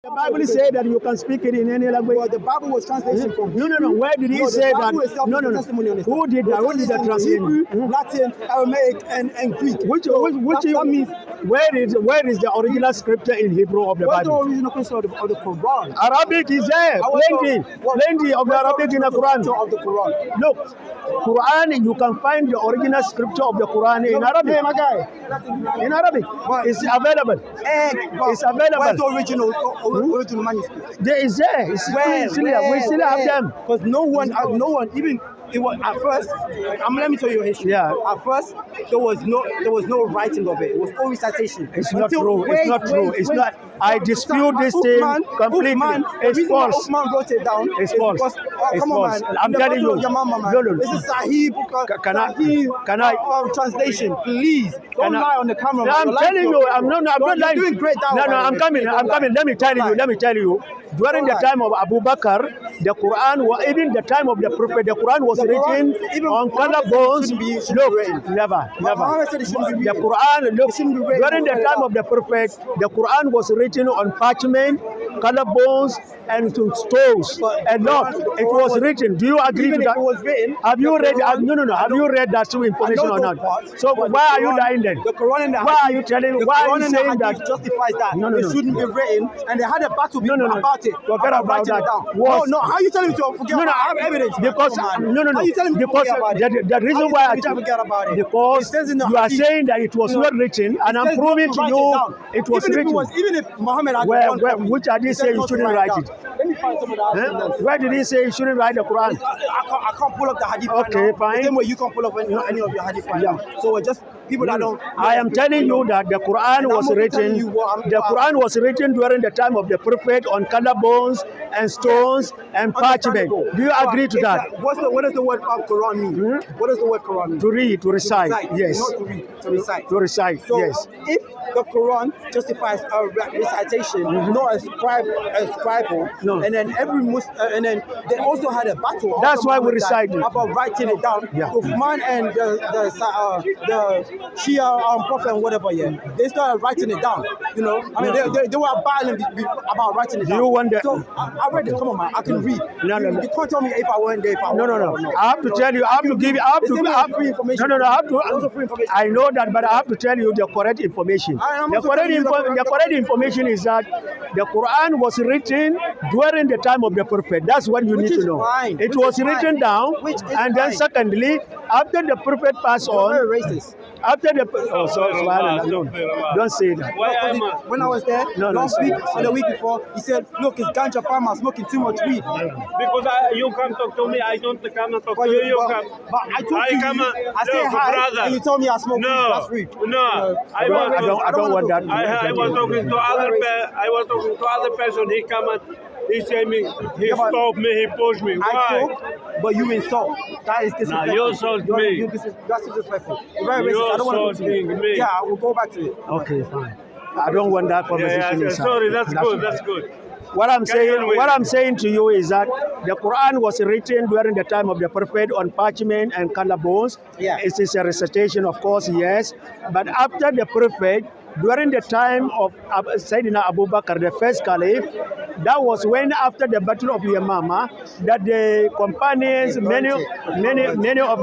The Bible says that you can speak it in any language. But the Bible was translation from No. Where did he say that? No. Who did that? Who did that translation? Hebrew, Latin, Aramaic, and Greek. That means where is the original scripture in Hebrew of the What's the Bible? original question of the Quran? Arabic is there. Plenty of the Arabic in the Quran. Of the Quran. Look, Quran, you can find the original scripture of the Quran in Arabic. Hey, my guy. In Arabic, it's available. It's available. Where's the original manuscript? There is there. We still have them. Because no one, even it was at first. Let me tell you your history. Yeah. At first, there was no writing of it. It was all recitation. It's not true. It's not true. It's not. I dispute this thing completely. It's false. Uthman wrote it down. It's false. Because, it's come false. on, man. I'm telling you. No. This is Sahih. Can I? Translation, please. Don't lie on the camera. No, I'm telling you. I'm not lying. You're doing great. No. I'm coming. Let me tell you. During the time of Abu Bakr, the Quran, even the time of the Prophet, the Quran was written on collarbones. Look, never. The Quran, look, during the time of the Prophet, the Quran was written on parchment, collarbones, and stones. And not, it was written. Do you agree to that? It was written. Have you read? No. Have you read that information or not? So why are you lying then? The Quran and the Why are you telling? Why are you saying that? Justifies that. No. It shouldn't be written, and they had a battle about it. Forget about that. No. How are you telling me to forget? I have evidence. Because no. How are you telling me to forget about it? The reason why I forget about it? Because you are saying that it was not written, and I'm proving to you it was written. Even if Muhammad had which hadith he say you shouldn't write it? Let me find some of that. Where did he say you shouldn't write the Quran? I can't pull up the hadith. Okay, fine. The same way you can't pull up any of your hadith right now. So we're just people that don't. I am telling you that the Quran was written. The Quran was written during the time of the Prophet on collarbones and stones and parchment. Do you agree to that? What does the word Quran mean? What does the word Quran mean? To read, to recite. Yes. Not to read, to recite. To recite. So yes. If the Quran justifies a recitation, not a scribble, no. And then every Muslim, and then they also had a battle. That's why we recite it. About writing it down. Yeah. Uthman and the Shia prophet and whatever. Yeah, they started writing it down. You know, I mean, they were battling about writing it down. Do you want that? So I read it. Come on, man. I can read. No. You can't tell me if I weren't there. If I no. I have to tell you. I have to give you. I have to free information. No. I have to. I know that, but I have to tell you the correct information. The correct information is that the Quran was written during the time of the Prophet. That's what you need to know. It was written down, and then secondly, after the Prophet passed on. After the don't say that. When I was there last week and the week before, he said, "Look, it's ganja farmers smoking too much weed." Because you come talk to me, I don't come and talk to you. But I talk to you. I say hi, brother. and you told me I smoke weed. That's rude. No, I don't want that. I was talking to other person. He come and he said me, he stopped me, he pushed me. Why? But you insult. That is disrespectful. No, you insult me. That's disrespectful. You're very racist. I don't want to talk to you. Yeah, we'll go back to it. Okay, fine. I don't want that conversation. Yeah, sorry, that's good. That's good. What I'm saying to you is that the Quran was written during the time of the Prophet on parchment and collarbones. Yeah. It is a recitation, of course, yes. But after the Prophet, during the time of Sayyidina Abu Bakr, the first caliph, that was when after the battle of Yamama, that the companions, many of them, many of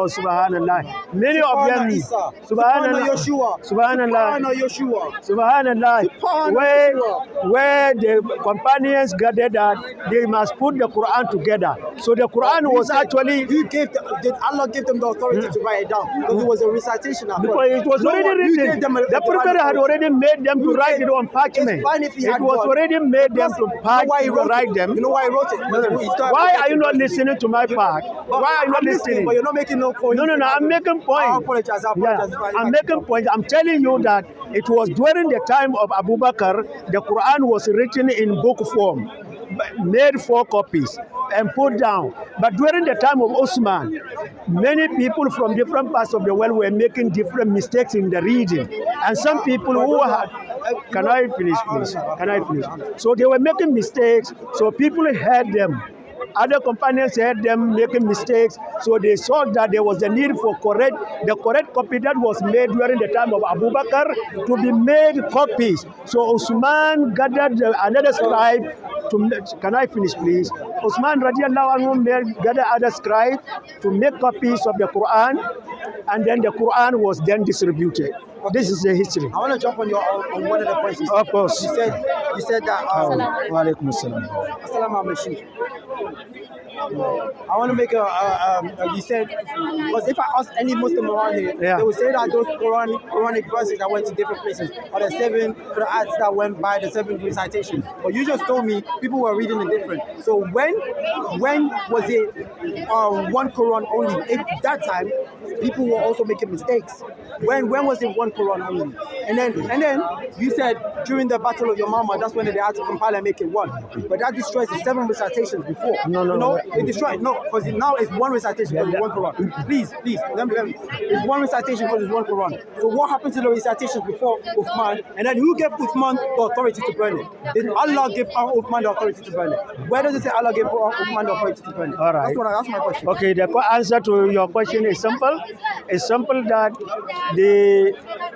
subhanallah, many of them, subhanallah, where the companions gathered that they must put the Quran together. So the Quran was actually, did Allah give them the authority to write it down? Because it was a recitation. Because it was already written. The Prophet had already made them to write it on parchment. It was already made them to write them. You know why he wrote it? Why are you not listening to my part? Why are you not listening? But you're not making no point. No, I'm making point. I apologize. I'm making point. I'm telling you that it was during the time of Abu Bakr, the Quran was written in book form, made 4 copies and put down. But during the time of Osman, many people from different parts of the world were making different mistakes in the reading. And some people who had, can I finish, please? Can I finish? So they were making mistakes, so people heard them. other companions heard them making mistakes, so they saw that there was a need for the correct copy that was made during the time of Abu Bakr to be made copies. So Usman gathered another scribe can I finish, please? Usman radiallahu anhu gathered other scribes to make copies of the Quran, and then the Quran was then distributed. Okay. This is the history. I want to jump on one of the points. Of course. You said that. Wa alaikum assalam. Assalamu alaikum. I want to make you said, because if I ask any Muslim around here, they would say that those Quranic verses that went to different places are the 7 Qur'ans that went by the 7 recitations. But you just told me people were reading it different. So when was it one Quran only? If that time people were also making mistakes. When was it one Quran only? And then you said during the Battle of Yamama, that's when they had to compile and make it one. But that destroys the 7 recitations before. No. It destroyed. No, because now it's one recitation because it's one Quran. Please, let me. It's one recitation because it's one Quran. So what happened to the recitations before Uthman? And then who gave Uthman the authority to burn it? Did Allah give Uthman the authority to burn it? Where does it say Allah gave Uthman the authority to burn it? All right. That's my question. Okay, the answer to your question is simple. It's simple that the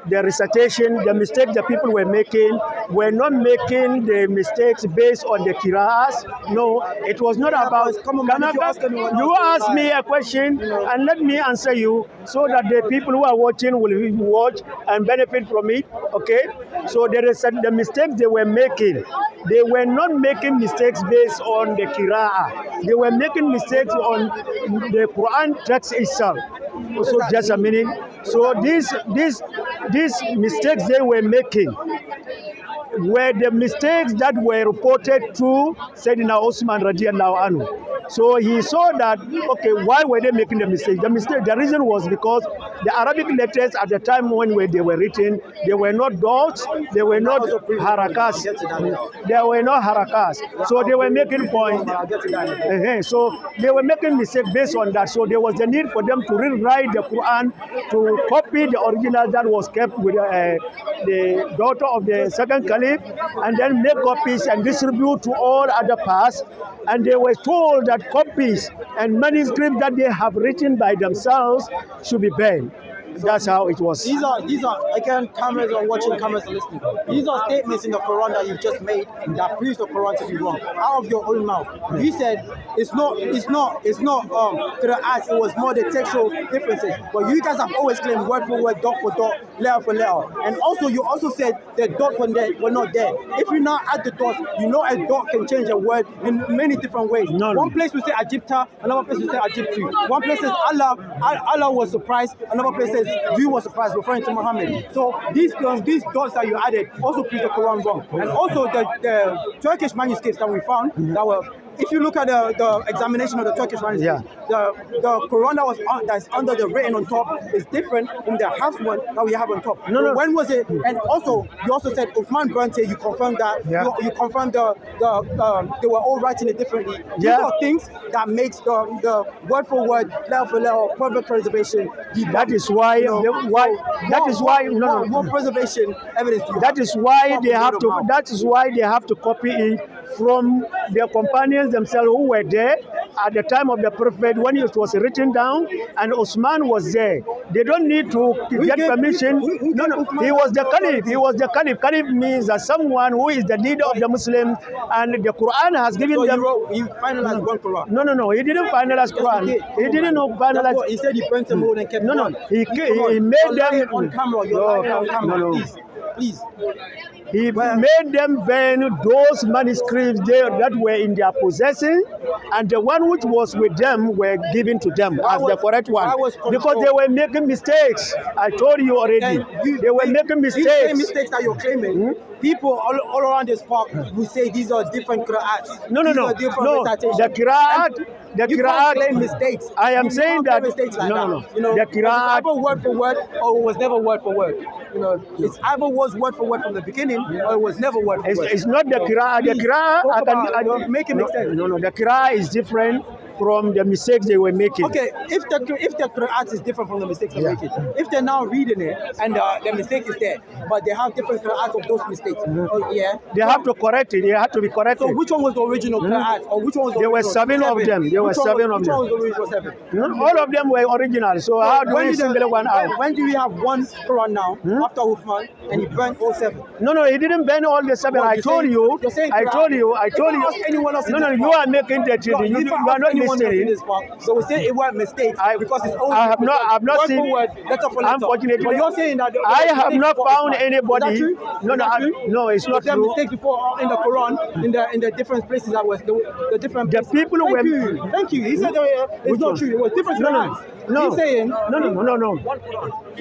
recitation, the mistakes the people were making, were not making the mistakes based on the qira'as. No, it was not about. You ask me a question and let me answer you so that the people who are watching will watch and benefit from it. Okay? So the mistakes they were making, they were not making mistakes based on the qira'ah. They were making mistakes on the Quran text itself. So just a minute. So these mistakes they were making were the mistakes that were reported to Sayyidina Osman radiallahu anhu. So he saw that, okay, why were they making the mistake? The reason was because the Arabic letters at the time when they were written, they were not dots, they were not harakas. They were not harakas. So they were making points. So they were making mistakes based on that. So there was a need for them to rewrite the Quran, to copy the original that was kept with the daughter of the second caliph, and then make copies and distribute to all other parts. And they were told that copies and manuscripts that they have written by themselves should be banned. That's how it was. These are again, cameras are watching, cameras are listening. These are statements in the Quran that you've just made that proves the Quran to be wrong. Out of your own mouth. You said it's not to the eyes, it was more the textual differences. But you guys have always claimed word for word, dot for dot, letter for letter. And also you also said the dot were not there. If you now add the dots, you know a dot can change a word in many different ways. One place will say Egypta, another place will say Egyptu. One place says Allah was surprised, another place says you were surprised, referring to Muhammad. So these dots that you added also prove the Quran wrong. And also the Turkish manuscripts that we found that were, if you look at the examination of the Turkish manuscripts, the Quran that's under the written on top is different from the half one that we have on top. When was it? And also you also said Uthman burnt it. You confirmed that. You confirmed they were all writing it differently. These are things that makes the word for word, letter for letter, perfect preservation. That is why. More preservation evidence. That is why they have to. That is why they have to copy it from their companions themselves who were there at the time of the Prophet when it was written down, and Osman was there. They don't need to get permission. He was the Caliph. He was the Caliph. Caliph means that someone who is the leader of the Muslims, and the Quran has given them. He finalized one Quran. No. He didn't finalize Quran. He didn't finalize. He said he burnt them all and kept one. He made them on camera. You're on camera. Please. He made them burn those manuscripts that were in their possession, and the one which was with them were given to them as the correct one. Because they were making mistakes. I told you already. They were making mistakes. These same mistakes that you're claiming, people all around this park will say these are different Qur'ans. No. The Qur'an claim mistakes. I am saying that. No. The Qur'an. It's either word for word or it was never word for word. It's either was word for word from the beginning or it was never word for word. It's not the Qur'an. The Qur'an. Make it make sense. No. The Qur'an is different from the mistakes they were making. Okay, if the Qur'an is different from the mistakes they're making, if they're now reading it and the mistake is there, but they have different Qur'ans of those mistakes, yeah, They have to correct it. They have to be corrected. so which one was the original Qur'an, or which one was the There were original? 7 of them. There were Which one 7 was, of which one them. was the original 7? All of them were original. So how do When we did single one out? when do we have one Quran now after Uthman and he burnt all 7? No, he didn't ban all the 7. Well, I you're told saying- you. you're saying I Quran. told you. I told If I you. ask anyone else in No, this you part- are making that. You If I are ask not anyone else in listening. this part, they will say it weren't mistakes because it's only I have not word seen. for word, letter for letter. Unfortunately, But you're saying that I have not found anybody. Is that true? No, Is no, that true? no, it's not Was there true. mistakes before in the Quran, in the different places that was the different The places? people Thank were- you. Thank you. He said it's Which not one? true. It was different No, no, Qurans. no. He's saying No.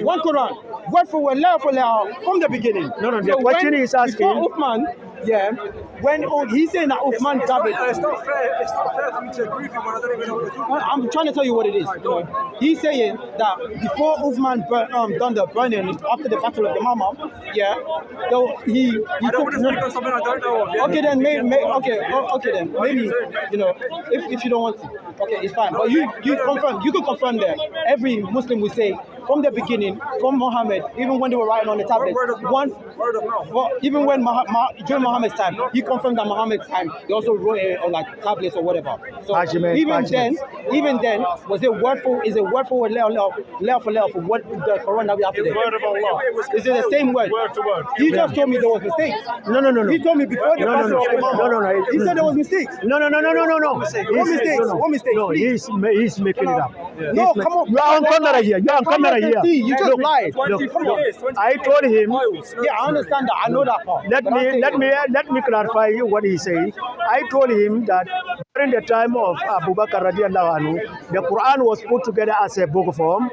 one Quran, word for word, letter for letter, from the beginning. No, the question is asking- before Uthman, when he's saying that Uthman grabbed it. It's not fair. It's not fair for me to agree with you when I don't even know what you're talking I'm trying to tell you what it is. He's saying that before Uthman done the burning after the battle of the Mama, though he I don't want to speak on something I don't know of. okay then okay then maybe if you don't want to, okay, it's fine. But you can confirm that every Muslim will say from the beginning, from Muhammad, even when they were writing on the tablets, Word of mouth. well, even when during Muhammad's time, he confirmed that Muhammad's time they also wrote it on like tablets or whatever. So Parchment. even then, was it word for word, letter for letter for what the Quran that we have today? Word of Allah. Is it the same word? Word to word. He just told me there was mistakes. No. He told me before the battle of the Mama. No. He said there was mistakes. No. What mistakes? What mistakes? No, Please. he's making it up. No, come on. You are on camera here. You are on camera here. See, you just Look, lied. look, Come on. I told him. Yeah, I understand that. I know that part. Let me clarify what he said. I told him that during the time of Abu Bakr radiallahu anhu, the Quran was put together as a book form.